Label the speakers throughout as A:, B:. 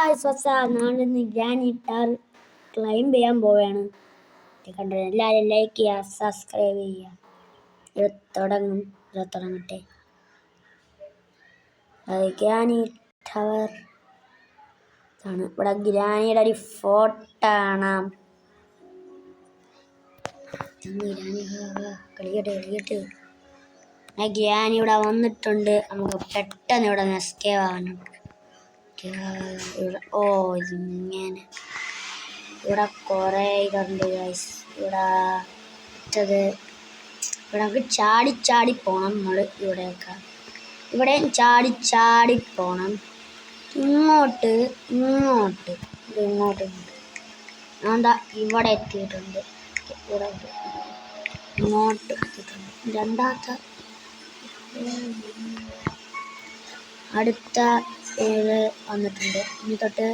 A: നാളിന്ന് granny tar climb ചെയ്യാൻ പോവുകയാണ്. കണ്ടത് എല്ലാവരും ലൈക്ക് ചെയ്യുക, സബ്സ്ക്രൈബ് ചെയ്യുക. ഇത് തുടങ്ങട്ടെ. അത് ഗ്രാനി ടവർ ആണ്. ഇവിടെ ഗ്രാനിയുടെ ഒരു ഫോട്ടോ കാണാം. കളിക്കട്ടെ. ഗ്രാനി ഇവിടെ വന്നിട്ടുണ്ട്. നമുക്ക് പെട്ടെന്ന് ഇവിടെ എസ്കേപ്പ് ആവാനും. ഇതിങ്ങനെ ഇവിടെ കുറേ ഇതുണ്ട് ഗൈസ്. ഇവിടെ നമുക്ക് ചാടി പോണം. നമ്മൾ ഇവിടെയും ചാടി പോണം. ഇങ്ങോട്ട് എന്താ ഇവിടെ എത്തിയിട്ടുണ്ട്. ഇങ്ങോട്ട് എത്തിയിട്ടുണ്ട്. രണ്ടാമത്തെ അടുത്ത പേര് വന്നിട്ടുണ്ട്. ഇനി തൊട്ട്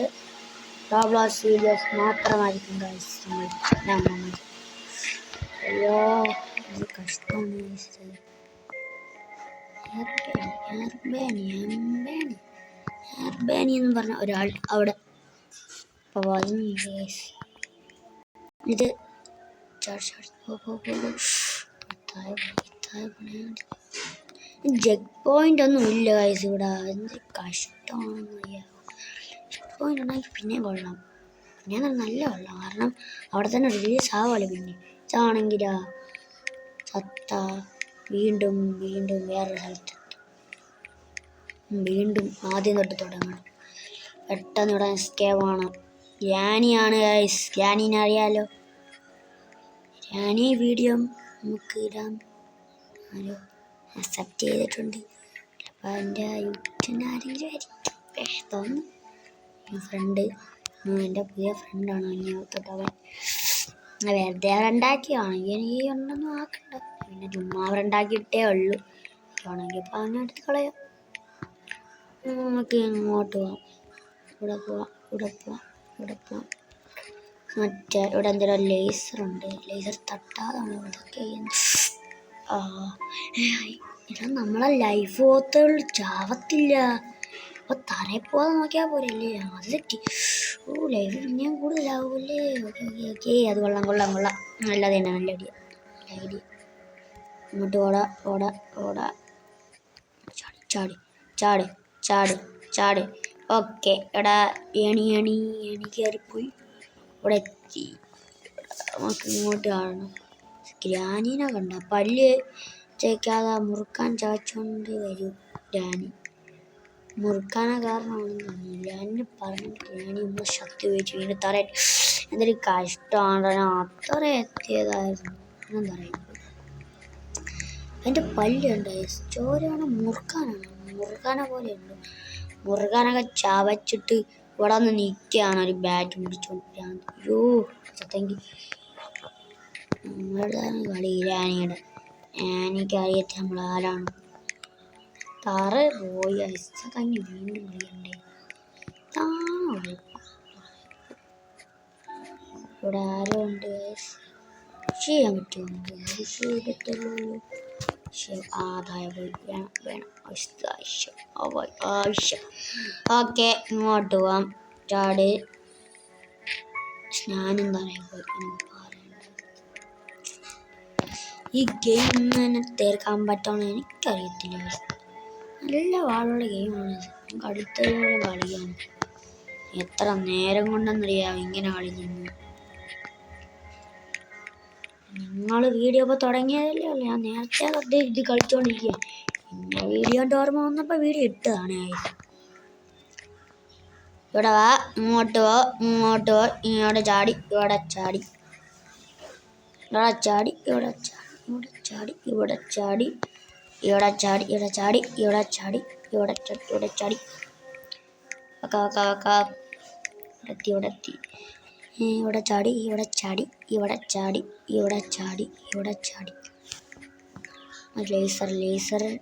A: റോബ്ലോക്സ് വീഡിയോസ് മാത്രമായിരിക്കും ഗൈസ്. അയ്യോ ഇത് കഷ്ടമാണ്. എന്ന് പറഞ്ഞ ഒരാൾ അവിടെ ഇത് ജെക്ക് പോയിന്റ് ഒന്നും ഇല്ല ഗൈസ് ഇവിടെ. എന്ത് കഷ്ടമാണ്. ജെക്ക് പോയിന്റ് ഉണ്ടെങ്കിൽ പിന്നെ കൊള്ളാം. പിന്നെ നല്ല കൊള്ളാം. കാരണം അവിടെ തന്നെ റിലീസ് ആവുമല്ലോ. പിന്നെ ഇതാണെങ്കിലാ സത്ത വീണ്ടും വേറൊരു സ്ഥലത്ത് വീണ്ടും ആദ്യം തൊട്ട് തുടങ്ങണം. പെട്ടെന്ന് ഇവിടെ എസ്കേപ്പ് ആണ്. ഗ്രാനിയാണ് ഗൈസ്. ഗ്രാനീനെ അറിയാലോ. ഗ്രാനി വീഡിയോ നമുക്ക് ഇടാം. ആരോ അക്സെപ്റ്റ് ചെയ്തിട്ടുണ്ട്. അപ്പോൾ എൻ്റെ യൂട്യൂബിൽ ആരെങ്കിലും ആയിരിക്കും തോന്നുന്നു. ഫ്രണ്ട് എൻ്റെ പുതിയ ഫ്രണ്ടാണ്. തൊട്ടവൻ വെറുതെ ഫ്രണ്ടാക്കിയാണെങ്കിൽ എനിക്ക് ഒന്നൊന്നും ആക്കണ്ട. പിന്നെ ചുമ്മാ ഫ്രണ്ടാക്കിയിട്ടേ ഉള്ളൂ. ആണെങ്കിൽ ഇപ്പോൾ അവനെ എടുത്ത് കളയാം. നമുക്ക് ഇങ്ങോട്ട് പോവാം. ഇവിടെ പോവാം. മറ്റേ ഇവിടെ എന്തെങ്കിലും ലേസറുണ്ട്. ലേസർ തട്ടാതാണ് ഇതൊക്കെ. ഇതാ നമ്മളെ ലൈഫ് പോത്തുകൾ ചാവത്തില്ല. അപ്പോൾ തറയിൽ പോകാതെ നോക്കിയാൽ പോരല്ലേ. അത് തെറ്റി. ലൈഫ് പിന്നെയും കൂടുതലാവൂല്ലേ. ഓക്കെ അത് കൊള്ളാം. നല്ലത് തന്നെ. നല്ല ഐഡിയ. ഇങ്ങോട്ട് ഓടാ. ചാടി. ഓക്കെ. എടാ ഏണി കയറിപ്പോയി. ഇവിടെ എത്തി. നമുക്ക് ഇങ്ങോട്ട് കാണണം. ഗ്രാനീനെ കണ്ട പല്ല് തേക്കാതെ മുറുക്കാൻ ചവച്ചുകൊണ്ട് വരും. ഗ്രാനി മുറുക്കാന കാരണമാണ് ഗ്രാനിനെ പറഞ്ഞിട്ട് ഗ്രാനി ഒന്ന് ശക്തി ഉപയോഗിച്ച് വീണ്ടും തറ. എന്തൊരു കഷ്ടമാണ്. അത്ര എത്തിയതായിരുന്നു. ഞാൻ പറയുന്നത് എൻ്റെ പല്ലുണ്ട്. ചോരയാണ്. മുറുക്കാന പോലെയുണ്ട്. മുറുകാനൊക്കെ ചവച്ചിട്ട് ഇവിടെ നിന്ന് നിൽക്കുകയാണ് ഒരു ബാറ്റ് പിടിച്ചോണ്ട്. അയ്യോ സത്തെങ്കിൽ നമ്മളുടെ കളി ഗ്രാനിയുടെ. ഗ്രാനിക്ക് അറിയത്തെ നമ്മൾ ആരാണ്. തറ പോയി അരിച്ച കഴിഞ്ഞ് വീണ്ടും കളിയണ്ടേ. ഇവിടെ ആരോ ഉണ്ട്. ചെയ്യാൻ പറ്റുമോ? ആദായം വേണം. ആവശ്യം. ഓക്കെ ഇങ്ങോട്ട് പോവാം. ചാടി സ്നാനം പറയാൻ പോയി. ഈ ഗെയിം തന്നെ തീർക്കാൻ പറ്റുമെന്ന് എനിക്കറിയത്തില്ല. നല്ല വാളുള്ള ഗെയിമാണ്. അടുത്തോളം കളിയാണ്. എത്ര നേരം കൊണ്ടെന്നറിയാം ഇങ്ങനെ കളിക്കുന്നു. നിങ്ങൾ വീഡിയോ ഇപ്പോൾ തുടങ്ങിയതല്ലേ ഉള്ളൂ. ഞാൻ നേരത്തെ ഇത് കളിച്ചോണ്ടിരിക്കുക. പിന്നെ വീഡിയോൻ്റെ ഓർമ്മ വന്നപ്പോൾ വീഡിയോ ഇട്ടതാണ്. ഇവിടെ വാ. ഇങ്ങോട്ട് പോ. ഇങ്ങോട്ട് ചാടി. ഇവിടെ ചാടി.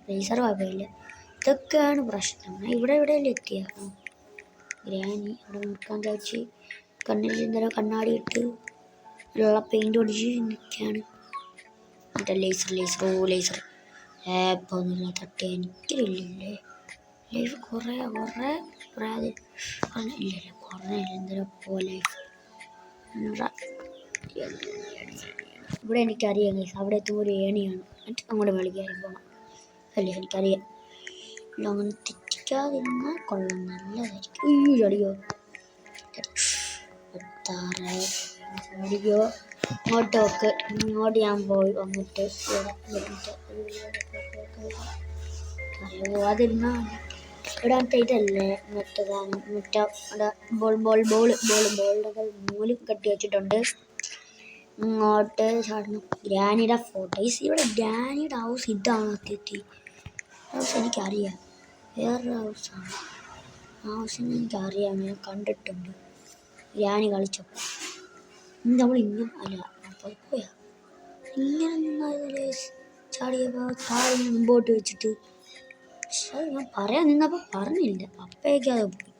A: ലേസർ കുഴപ്പമില്ല. ഇതൊക്കെയാണ് പ്രശ്നം. എവിടെയല്ലേ എത്തിയ ഗ്രാനി അവിടെ മുറുക്കാൻ ചാച്ചി കണ്ണിൽ എന്തെങ്കിലും കണ്ണാടി ഇട്ട് ഉള്ള പെയിന്റ് ഒടിച്ച് നിൽക്കുകയാണ്. മറ്റേ ലേസർ ഇപ്പോൾ ഒന്നുമില്ല. തട്ടി എനിക്കില്ലേ. ലൈഫ് കുറേ ഇല്ല കുറേ എന്തിനാ ലൈഫ് ഇവിടെ എനിക്കറിയാം ഗൈസ്, അവിടെ എത്തുമ്പോൾ ഒരു ഏണിയാണ്, എന്നിട്ട് അങ്ങോട്ട് വിളിക്കാൻ പോകണം അല്ലേ, എനിക്കറിയാം. അങ്ങനെ തെറ്റിക്കാതിരുന്നാൽ കൊള്ളാം, നല്ലതായിരിക്കും. അയ്യോ ചടിയോ ചടിയോ ഇങ്ങോട്ട് നോക്ക്, ഇങ്ങോട്ട് ഞാൻ പോയി വന്നിട്ട് പോവാതിരുന്നാ ഇവിടെ ഇതല്ലേ ബോളുടെ നൂല് കെട്ടി വെച്ചിട്ടുണ്ട്. ഇങ്ങോട്ട് ചാടണം. ഗ്രാനിയുടെ ഫോട്ടോസ് ഇവിടെ, ഗ്രാനിയുടെ ഹൗസ് ഇതാണ്. ഹൗസ് എനിക്കറിയാം, വേറൊരു ഹൗസാണ്. ആ ഹൗസിന് എനിക്കറിയാം, ഞാൻ കണ്ടിട്ടുണ്ട് ഗ്രാനി കളിച്ചപ്പോൾ. നമ്മൾ ഇന്നും അല്ല അപ്പോൾ പോയാ ഇങ്ങനെ നിന്നായിരുന്നല്ലേ ചാടിയപ്പോൾ താഴെ മുമ്പോട്ട് വെച്ചിട്ട്. പക്ഷെ ഞാൻ പറയാൻ നിന്നപ്പോൾ പറഞ്ഞില്ല, അപ്പോഴേക്കും അത് പോയി.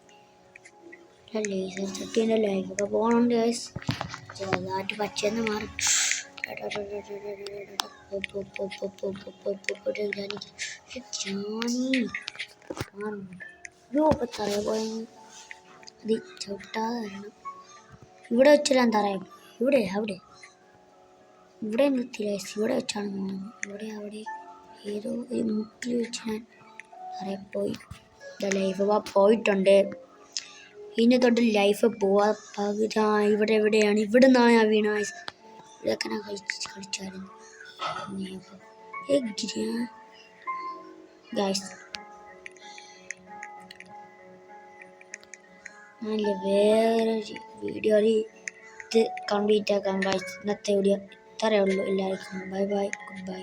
A: ലേസർ ചട്ടീൻ്റെ ലൈഫൊക്കെ പോകണുണ്ട് ഗൈസ്, ചെറുതായിട്ട് പച്ചയെന്ന് മാറി. തറയെ പോയ അത് ചവിട്ടാതെ വരണം. ഇവിടെ വെച്ചാൽ തറയും ഇവിടെ നിർത്തില്ല, ഇവിടെ വെച്ചാണ് പോകുന്നത്. അവിടെ ഏതോ ഒരു മുക്കിൽ വെച്ച് ഞാൻ തറയിൽ പോയി. ലൈഫ് പോയിട്ടുണ്ട്. ഇനി തൊട്ട് ലൈഫ് പോവാ പകുതി. ഇവിടെ എവിടെയാണ്, ഇവിടെ നിന്നാണ് ഞാൻ വീണ. ഇതൊക്കെ ഞാൻ കളിച്ചായിരുന്നു ഗൈസ്. ഞാനില്ല വേറെ വീഡിയോയിൽ ഇത് കംപ്ലീറ്റ് ആക്കാം ഗൈസ്. ഇന്നത്തെ വീഡിയോ ഇത്രയേ ഉള്ളൂ. എല്ലാവർക്കും ബൈ ബൈ, ഗുഡ് ബൈ.